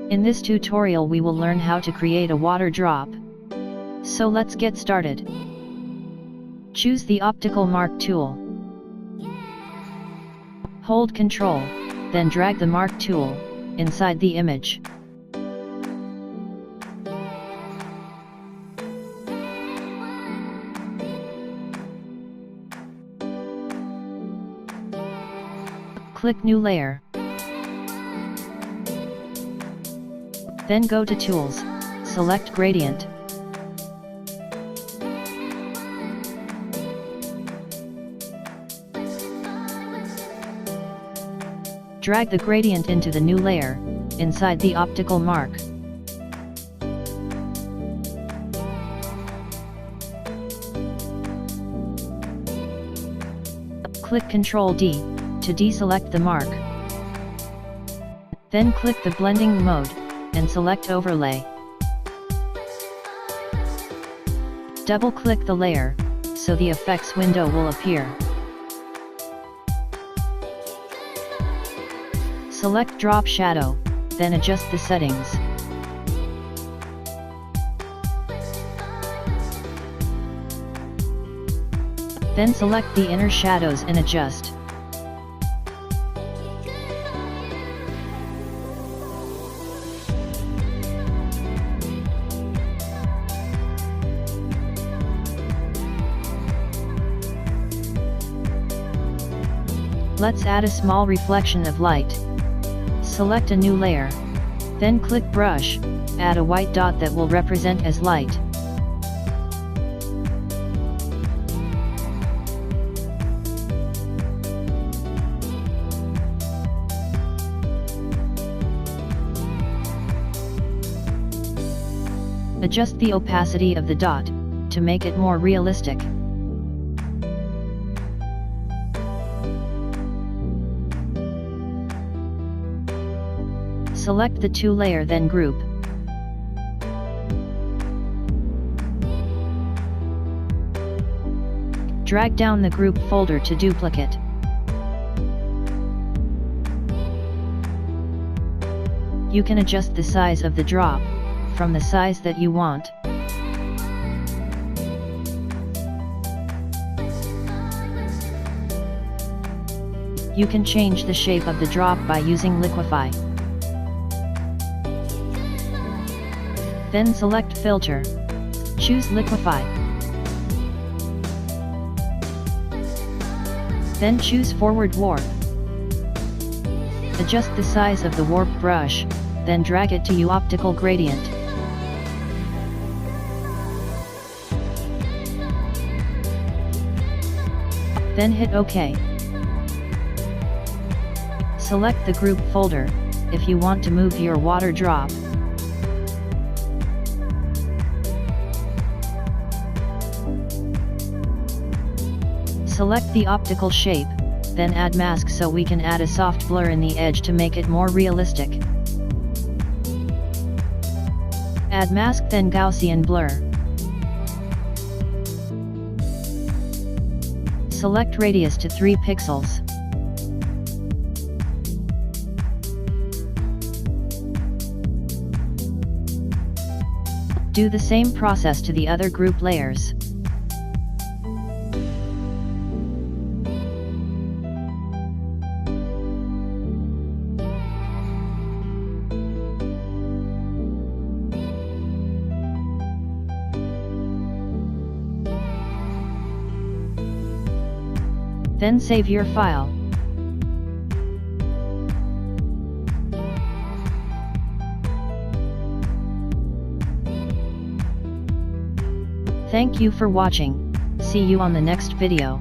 In this tutorial we will learn how to create a water drop. So let's get started. Choose the optical mark tool. Hold Ctrl, then drag the mark tool inside the image. Click New Layer. Then go to Tools, select Gradient. Drag the gradient into the new layer, inside the optical mark. Click Ctrl D, to deselect the mark. Then click the blending mode, and select Overlay. Double-click the layer, so the effects window will appear. Select Drop Shadow, then adjust the settings. Then select the inner shadows and adjust. Let's add a small reflection of light. Select a new layer. Then click Brush, add a white dot that will represent as light. Adjust the opacity of the dot, to make it more realistic. Select the two layer then group. Drag down the group folder to duplicate. You can adjust the size of the drop, from the size that you want. You can change the shape of the drop by using Liquify. Then select Filter. Choose Liquify. Then choose Forward Warp. Adjust the size of the warp brush, then drag it to your optical gradient. Then hit OK. Select the group folder, if you want to move your water drop. Select the optical shape, then add mask so we can add a soft blur in the edge to make it more realistic. Add mask then Gaussian blur. Select radius to 3 pixels. Do the same process to the other group layers. Then save your file. Thank you for watching. See you on the next video.